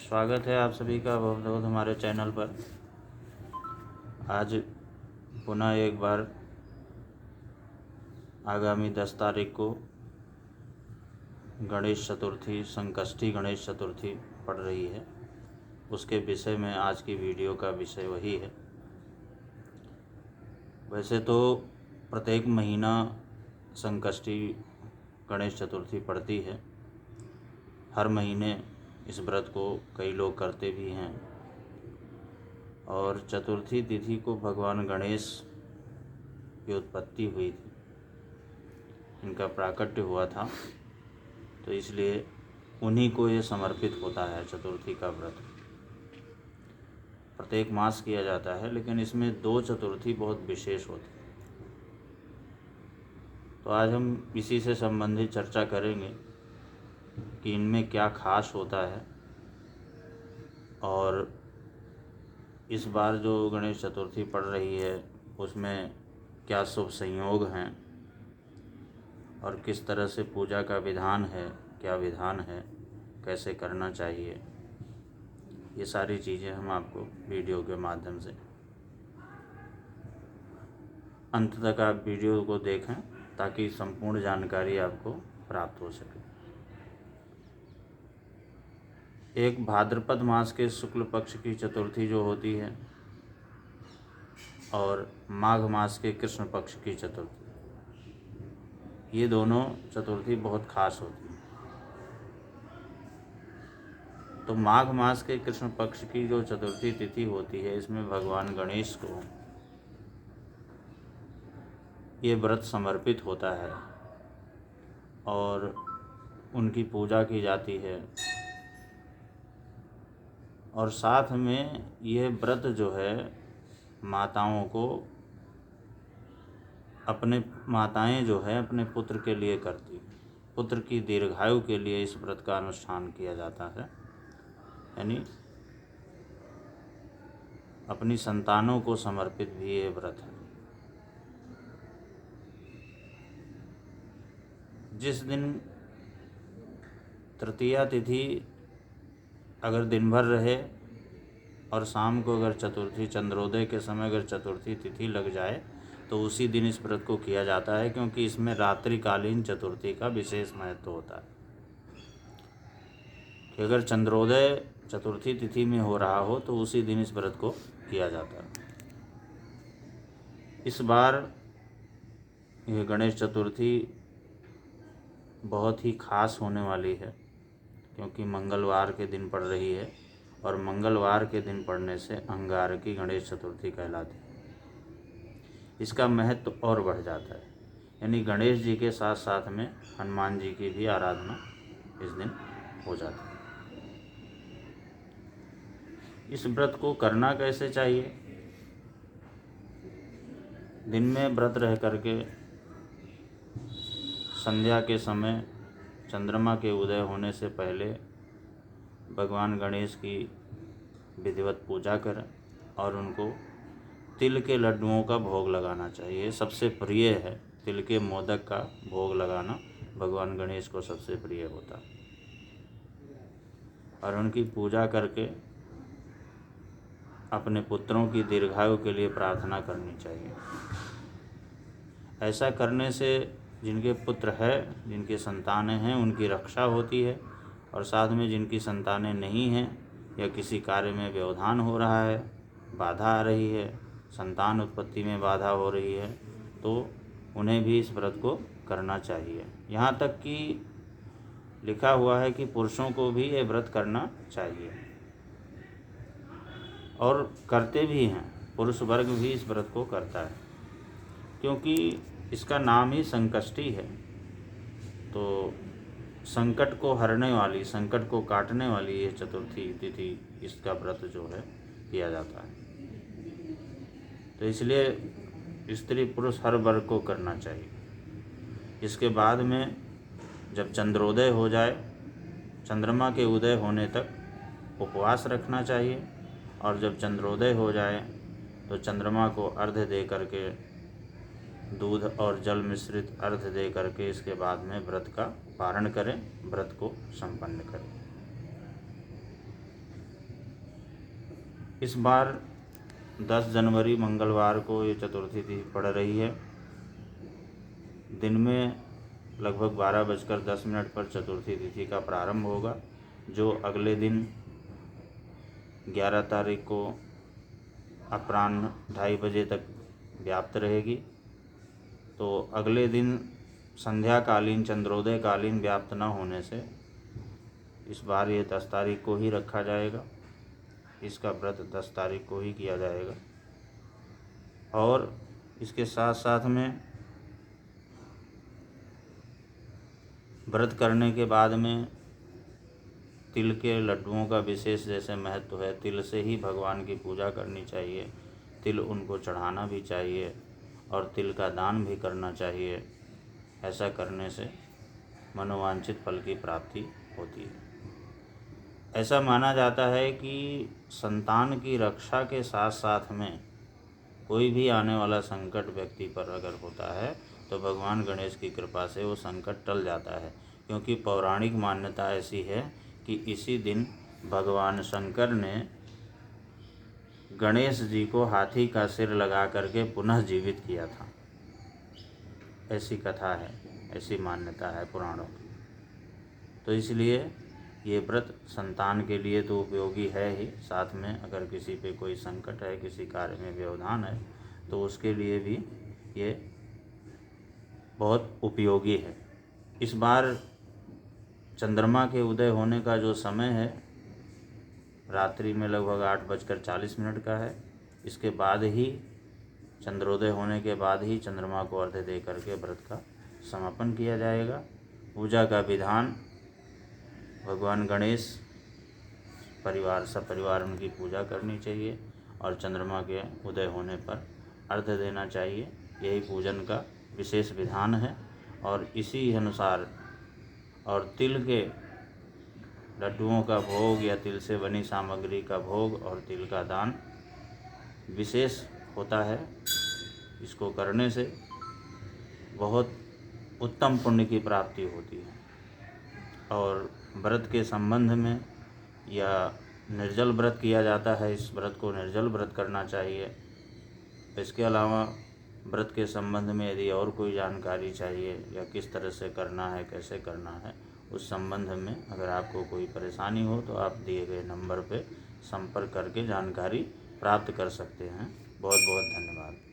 स्वागत है आप सभी का बहुत बहुत हमारे चैनल पर। आज पुनः एक बार आगामी 10 तारीख को गणेश चतुर्थी, संकष्टी गणेश चतुर्थी पड़ रही है। उसके विषय में आज की वीडियो का विषय वही है। वैसे तो प्रत्येक महीना संकष्टी गणेश चतुर्थी पड़ती है। हर महीने इस व्रत को कई लोग करते भी हैं और चतुर्थी तिथि को भगवान गणेश की उत्पत्ति हुई थी, इनका प्राकट्य हुआ था, तो इसलिए उन्हीं को ये समर्पित होता है। चतुर्थी का व्रत प्रत्येक मास किया जाता है, लेकिन इसमें 2 चतुर्थी बहुत विशेष होती है। तो आज हम इसी से संबंधित चर्चा करेंगे कि इनमें क्या खास होता है और इस बार जो गणेश चतुर्थी पड़ रही है उसमें क्या शुभ संयोग हैं और किस तरह से पूजा का विधान है, क्या विधान है, कैसे करना चाहिए, ये सारी चीज़ें हम आपको वीडियो के माध्यम से अंत तक आप वीडियो को देखें ताकि संपूर्ण जानकारी आपको प्राप्त हो सके। एक भाद्रपद मास के शुक्ल पक्ष की चतुर्थी जो होती है और माघ मास के कृष्ण पक्ष की चतुर्थी, ये दोनों चतुर्थी बहुत खास होती है। तो माघ मास के कृष्ण पक्ष की जो चतुर्थी तिथि होती है, इसमें भगवान गणेश को ये व्रत समर्पित होता है और उनकी पूजा की जाती है। और साथ में ये व्रत जो है माताओं को, अपने माताएं जो है अपने पुत्र के लिए करती, पुत्र की दीर्घायु के लिए इस व्रत का अनुष्ठान किया जाता है। यानी अपनी संतानों को समर्पित भी ये व्रत है। जिस दिन तृतीया तिथि अगर दिन भर रहे और शाम को अगर चतुर्थी, चंद्रोदय के समय अगर चतुर्थी तिथि लग जाए तो उसी दिन इस व्रत को किया जाता है, क्योंकि इसमें रात्रिकालीन चतुर्थी का विशेष महत्व होता है कि अगर चंद्रोदय चतुर्थी तिथि में हो रहा हो तो उसी दिन इस व्रत को किया जाता है। इस बार यह गणेश चतुर्थी बहुत ही खास होने वाली है, क्योंकि मंगलवार के दिन पड़ रही है और मंगलवार के दिन पड़ने से अंगारकी गणेश चतुर्थी कहलाती है। इसका महत्व और बढ़ जाता है, यानी गणेश जी के साथ साथ में हनुमान जी की भी आराधना इस दिन हो जाती है। इस व्रत को करना कैसे चाहिए? दिन में व्रत रह करके संध्या के समय चंद्रमा के उदय होने से पहले भगवान गणेश की विधिवत पूजा करें और उनको तिल के लड्डुओं का भोग लगाना चाहिए। सबसे प्रिय है तिल के मोदक का भोग लगाना, भगवान गणेश को सबसे प्रिय होता है। और उनकी पूजा करके अपने पुत्रों की दीर्घायु के लिए प्रार्थना करनी चाहिए। ऐसा करने से जिनके पुत्र है, जिनकी संतानें हैं, उनकी रक्षा होती है और साथ में जिनकी संतानें नहीं हैं या किसी कार्य में व्यवधान हो रहा है, बाधा आ रही है, संतान उत्पत्ति में बाधा हो रही है, तो उन्हें भी इस व्रत को करना चाहिए। यहाँ तक कि लिखा हुआ है कि पुरुषों को भी ये व्रत करना चाहिए और करते भी हैं। पुरुष वर्ग भी इस व्रत को करता है, क्योंकि इसका नाम ही संकष्टी है। तो संकट को हरने वाली, संकट को काटने वाली ये चतुर्थी तिथि, इसका व्रत जो है किया जाता है। तो इसलिए स्त्री पुरुष हर वर्ग को करना चाहिए। इसके बाद में जब चंद्रोदय हो जाए, चंद्रमा के उदय होने तक उपवास रखना चाहिए और जब चंद्रोदय हो जाए तो चंद्रमा को अर्घ्य दे करके, दूध और जल मिश्रित अर्घ्य दे करके इसके बाद में व्रत का पारण करें, व्रत को संपन्न करें। इस बार 10 जनवरी मंगलवार को ये चतुर्थी तिथि पड़ रही है। दिन में लगभग 12:10 पर चतुर्थी तिथि का प्रारंभ होगा, जो अगले दिन 11 तारीख को अपराह्न 2:30 बजे तक व्याप्त रहेगी। तो अगले दिन संध्याकालीन चंद्रोदय कालीन व्याप्त न होने से इस बार ये 10 तारीख को ही रखा जाएगा। इसका व्रत 10 तारीख को ही किया जाएगा। और इसके साथ साथ में व्रत करने के बाद में तिल के लड्डुओं का विशेष जैसे महत्व है, तिल से ही भगवान की पूजा करनी चाहिए, तिल उनको चढ़ाना भी चाहिए और तिल का दान भी करना चाहिए। ऐसा करने से मनोवांछित फल की प्राप्ति होती है। ऐसा माना जाता है कि संतान की रक्षा के साथ साथ में कोई भी आने वाला संकट व्यक्ति पर अगर होता है तो भगवान गणेश की कृपा से वो संकट टल जाता है, क्योंकि पौराणिक मान्यता ऐसी है कि इसी दिन भगवान शंकर ने गणेश जी को हाथी का सिर लगा करके पुनः जीवित किया था। ऐसी कथा है, ऐसी मान्यता है पुराणों की। तो इसलिए ये व्रत संतान के लिए तो उपयोगी है ही, साथ में अगर किसी पे कोई संकट है, किसी कार्य में व्यवधान है, तो उसके लिए भी ये बहुत उपयोगी है। इस बार चंद्रमा के उदय होने का जो समय है रात्रि में लगभग 8:40 का है। इसके बाद ही चंद्रोदय होने के बाद ही चंद्रमा को अर्घ्य दे करके व्रत का समापन किया जाएगा। पूजा का विधान भगवान गणेश परिवार सपरिवार उनकी पूजा करनी चाहिए और चंद्रमा के उदय होने पर अर्घ्य देना चाहिए। यही पूजन का विशेष विधान है। और इसी अनुसार और तिल के लड्डुओं का भोग या तिल से बनी सामग्री का भोग और तिल का दान विशेष होता है। इसको करने से बहुत उत्तम पुण्य की प्राप्ति होती है। और व्रत के संबंध में या निर्जल व्रत किया जाता है, इस व्रत को निर्जल व्रत करना चाहिए। इसके अलावा व्रत के संबंध में यदि और कोई जानकारी चाहिए या किस तरह से करना है, कैसे करना है, उस संबंध में अगर आपको कोई परेशानी हो तो आप दिए गए नंबर पे संपर्क करके जानकारी प्राप्त कर सकते हैं। बहुत बहुत धन्यवाद।